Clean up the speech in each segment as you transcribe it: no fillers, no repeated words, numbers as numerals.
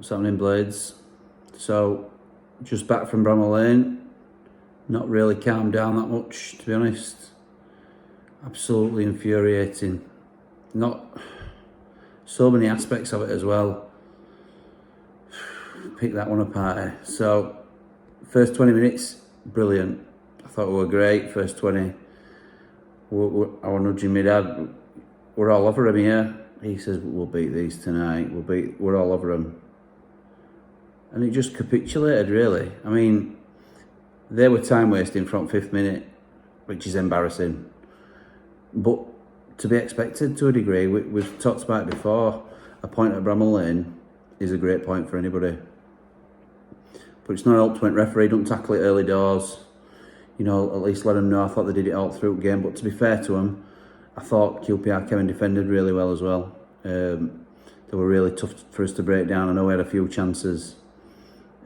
What's happening, Blades? So, just back from Ramble Lane. Not really calmed down that much, to be honest. Absolutely infuriating. Not so many aspects of it as well. Pick that one apart. So, first 20 minutes, brilliant. I thought we were great. First 20, I was nudging my dad. We're all over him here. He says, we'll beat these tonight. We're all over them. And it just capitulated, really. I mean, they were time wasting from 5th minute, which is embarrassing. But to be expected to a degree, we've talked about it before. A point at Ramble Lane is a great point for anybody. But it's not helped when referee don't tackle it early doors. You know, at least let them know. I thought they did it all through the game. But to be fair to them, I thought QPR came and defended really well as well. They were really tough for us to break down. I know we had a few chances.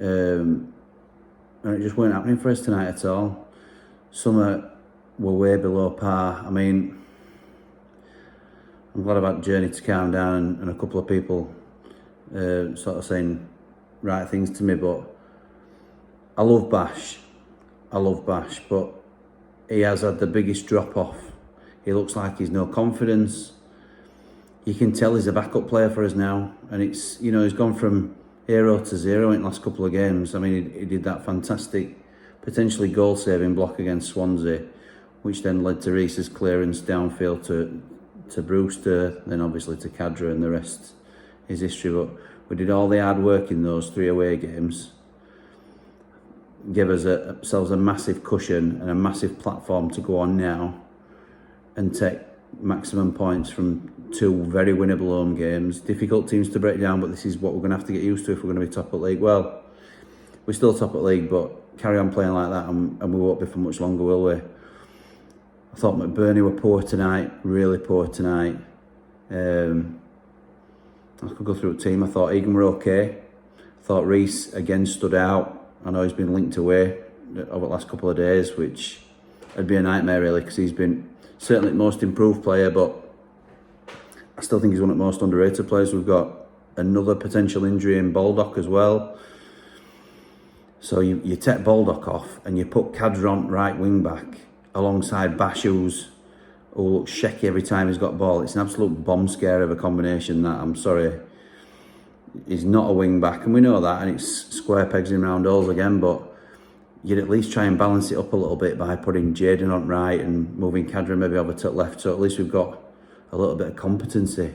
And it just weren't happening for us tonight at all. Some were way below par. I mean, I'm glad I've had Journey to calm down and a couple of people sort of saying right things to me, but I love Bash, but he has had the biggest drop off. He looks like he's no confidence. You can tell he's a backup player for us now, and it's, you know, he's gone from hero to zero in the last couple of games. I mean, he did that fantastic, potentially goal-saving block against Swansea, which then led to Reese's clearance downfield to Brewster, then obviously to Kadra, and the rest is history. But we did all the hard work in those 3 away games, give us ourselves a massive cushion and a massive platform to go on now and take maximum points from 2 very winnable home games. Difficult teams to break down, but this is what we're going to have to get used to if we're going to be top at league. Well, we're still top at league, but carry on playing like that and we won't be for much longer, will we? I thought McBurney were poor tonight, really poor tonight. I could go through a team. I thought Egan were okay. I thought Reese again stood out. I know he's been linked away over the last couple of days, which would be a nightmare really, because he's been certainly the most improved player, but I still think he's one of the most underrated players. We've got another potential injury in Baldock as well. So you take Baldock off and you put Kadra on right wing back alongside Bash, who looks shaky every time he's got ball. It's an absolute bomb scare of a combination, that. I'm sorry. He's not a wing back, and we know that, and it's square pegs in round holes again, but you'd at least try and balance it up a little bit by putting Jaden on right and moving Kadra maybe over to left, so at least we've got a little bit of competency.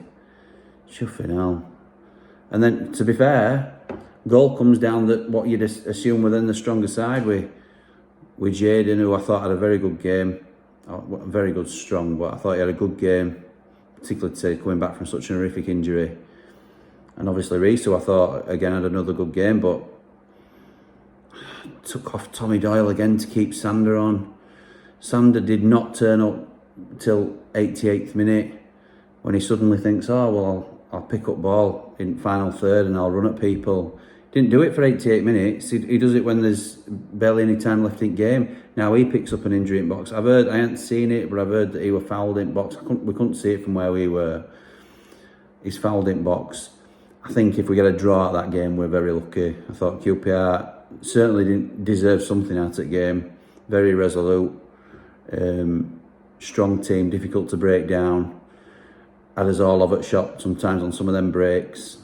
Chuffing hell. And then, to be fair, goal comes down what you'd assume within the stronger side with Jaden, who I thought had a very good game. Very good, strong, but I thought he had a good game, particularly today, coming back from such an horrific injury. And obviously Reece, who I thought again had another good game, but took off Tommy Doyle again to keep Sander on. Sander did not turn up till 88th minute, when he suddenly thinks, oh well, I'll pick up ball in final third and I'll run at people. Didn't do it for 88 minutes. He does it when there's barely any time left in game. Now he picks up an injury in box. I hadn't seen it, but I've heard that he was fouled in box. We couldn't see it from where we were. He's fouled in box. I think if we get a draw at that game, we're very lucky. I thought QPR certainly didn't deserve something out of the game. Very resolute, strong team, difficult to break down. Had us all over at shot sometimes on some of them breaks.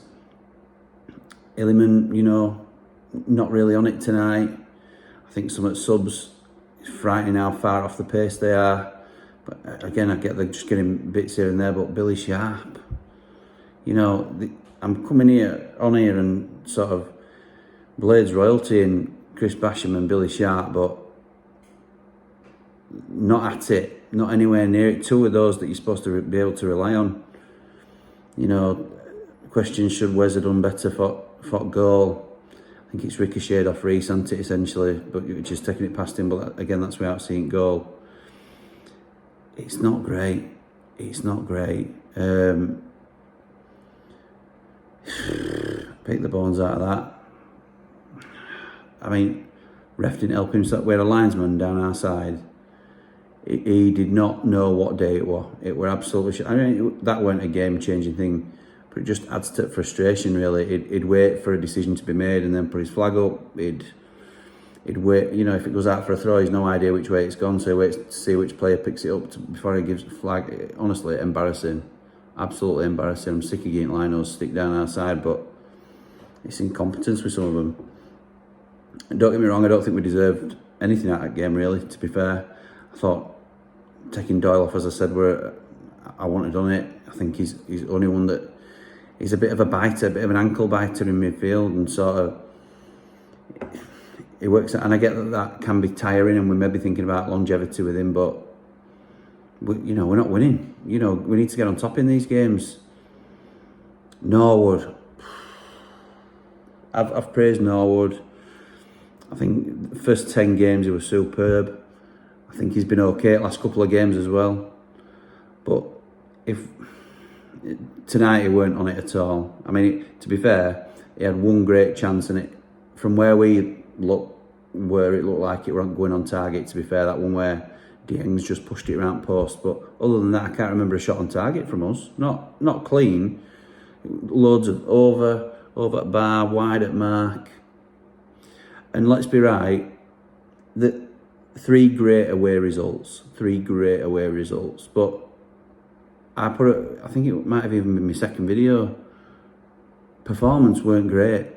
Illiman, you know, not really on it tonight. I think some at subs, it's frightening how far off the pace they are. But again, I get they're just getting bits here and there, but Billy Sharp, you know, I'm coming on here and sort of Blades royalty and Chris Basham and Billy Sharp, but not at it, not anywhere near it. 2 of those that you're supposed to be able to rely on. You know, question, should Wes have done better for goal? I think it's ricocheted off Reece, hasn't it, essentially, but you're just taking it past him. But again, that's without seeing goal. It's not great. It's not great. Pick the bones out of that. I mean, ref didn't help him. We had a linesman down our side. He did not know what day it was. It were absolutely. I mean, that weren't a game-changing thing, But it just adds to frustration, really. He'd wait for a decision to be made and then put his flag up. He'd wait, you know, if it goes out for a throw, he's no idea which way it's gone, so he waits to see which player picks it up before he gives a flag. Honestly, embarrassing. Absolutely embarrassing. I'm sick of getting linos stick down our side, but it's incompetence with some of them. And don't get me wrong, I don't think we deserved anything out of that game, really, to be fair. I thought taking Doyle off, as I said, I wouldn't have done it. I think he's only one that he's a bit of a biter, a bit of an ankle biter in midfield, and sort of it works. And I get that can be tiring, and we may be thinking about longevity with him, but we're not winning. You know, we need to get on top in these games. Norwood, I've praised Norwood. I think the first 10 games he was superb. I think he's been okay the last couple of games as well. But if tonight he weren't on it at all. I mean, to be fair, he had one great chance, and from where we looked, where it looked like it wasn't going on target, to be fair, that one where Dieng's just pushed it around post. But other than that, I can't remember a shot on target from us. Not clean. Loads of over at bar, wide at mark. And let's be right, the 3 great away results. But I think it might have even been my second video. Performance weren't great.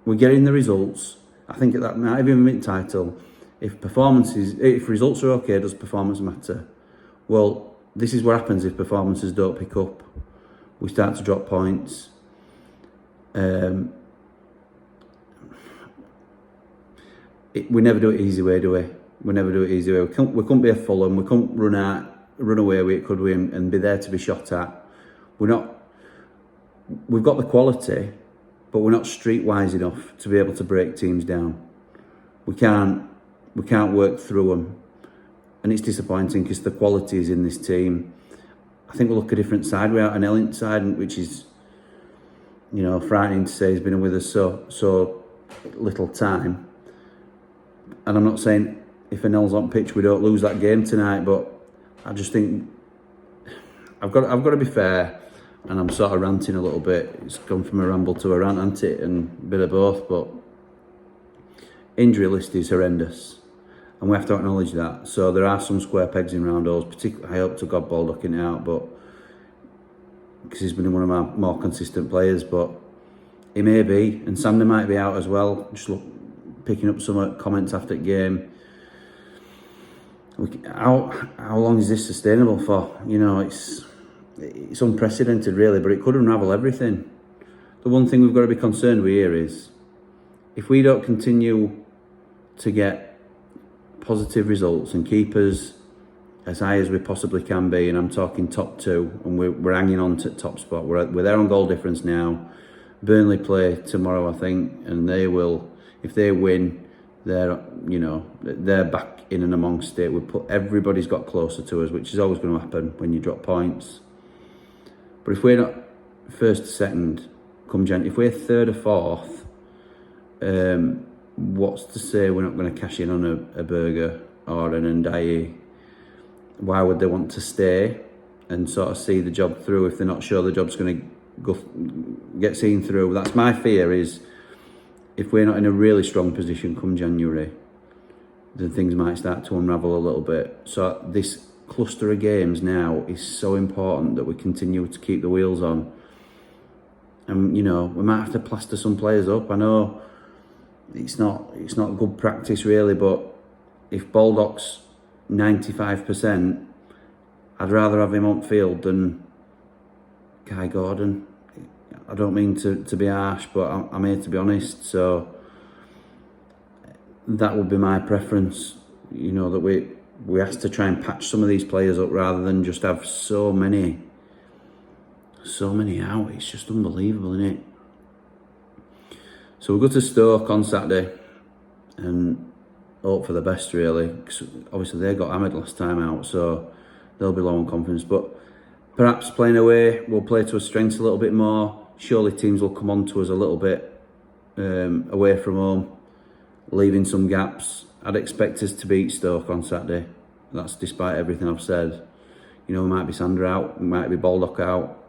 We're getting the results. I think that might have even been the title. If results are okay, does performance matter? Well, this is what happens if performances don't pick up. We start to drop points. We never do it easy way, do we? We never do it easy way. We couldn't be a Fulham. We couldn't run away with it, could we? And be there to be shot at. We've got the quality, but we're not streetwise enough to be able to break teams down. We can't work through them, and it's disappointing because the quality is in this team. I think we'll look a different side. We're out an Elliott side, which is, frightening to say he's been with us so little time. And I'm not saying if Anel's on pitch we don't lose that game tonight, but I just think I've got to be fair, and I'm sort of ranting a little bit. It's gone from a ramble to a rant, hasn't it? And a bit of both, but injury list is horrendous, and we have to acknowledge that. So there are some square pegs in round holes, particularly I hope to God Baldock out, but because he's been one of my more consistent players, but he may be, and Sander might be out as well. Just picking up some comments after the game. How long is this sustainable for? It's unprecedented, really, but it could unravel everything. The one thing we've got to be concerned with here is if we don't continue to get positive results and keep us as high as we possibly can be, and I'm talking top 2, and we're hanging on to top spot. We're there on goal difference now. Burnley play tomorrow, I think, and they will. If they win, they're back in and amongst it. Everybody's got closer to us, which is always going to happen when you drop points. But if we're not first or second, come Jan, if we're third or fourth, what's to say we're not going to cash in on a Berger or an Ndiaye? Why would they want to stay and sort of see the job through if they're not sure the job's going to get seen through? That's my fear, is if we're not in a really strong position come January, then things might start to unravel a little bit. So this cluster of games now is so important that we continue to keep the wheels on. And we might have to plaster some players up. I know it's not good practice really, but if Baldock's 95%, I'd rather have him on field than Kai Gordon. I don't mean to be harsh, but I'm here to be honest. So that would be my preference. That we have to try and patch some of these players up rather than just have so many out. It's just unbelievable, isn't it? So we'll go to Stoke on Saturday and hope for the best, really. Because obviously they got hammered last time out, so they'll be low on confidence. But perhaps playing away, we'll play to our strengths a little bit more. Surely teams will come on to us a little bit away from home, leaving some gaps. I'd expect us to beat Stoke on Saturday. That's despite everything I've said. We might be Sander out, we might be Baldock out,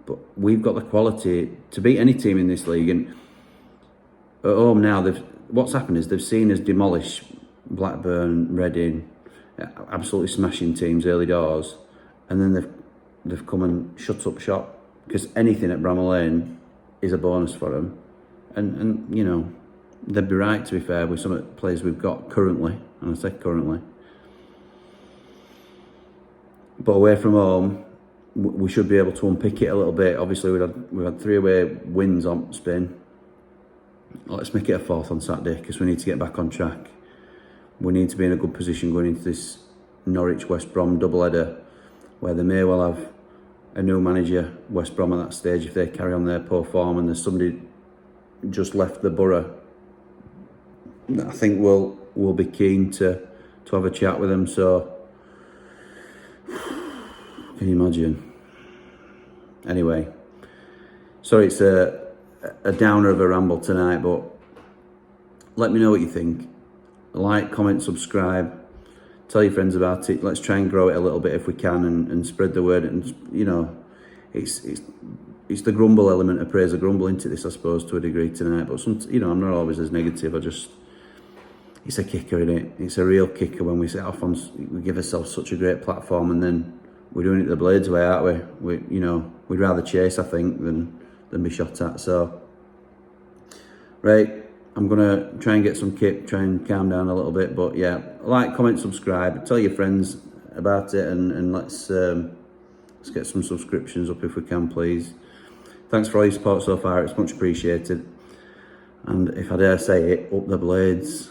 but we've got the quality to beat any team in this league. And at home now, what's happened is they've seen us demolish Blackburn, Reading, absolutely smashing teams early doors, and then they've come and shut up shop, because anything at Bramall Lane is a bonus for them. And you know, they'd be right, to be fair, with some of the players we've got currently, and I say currently. But away from home, we should be able to unpick it a little bit. Obviously, we've had 3 away wins on Spain. Let's make it a 4th on Saturday, because we need to get back on track. We need to be in a good position going into this Norwich-West Brom doubleheader, where they may well have a new manager, West Brom, at that stage, if they carry on their poor form, and there's somebody just left the borough. I think we'll be keen to have a chat with them. So, can you imagine? Anyway, sorry it's a downer of a ramble tonight, but let me know what you think. Like, comment, subscribe, tell your friends about it. Let's try and grow it a little bit if we can, and spread the word. And you know, it's the grumble element of praise, a grumble into this, I suppose, to a degree tonight. But you know, I'm not always as negative. It's a kicker, isn't it? It's a real kicker when we set off on. We give ourselves such a great platform, and then we're doing it the Blades way, aren't we? You know, we'd rather chase, I think, than be shot at. So, right, I'm gonna try and get some kip, try and calm down a little bit. But yeah, like, comment, subscribe, tell your friends about it, and let's get some subscriptions up if we can, please. Thanks for all your support so far, it's much appreciated. And if I dare say it, up the Blades.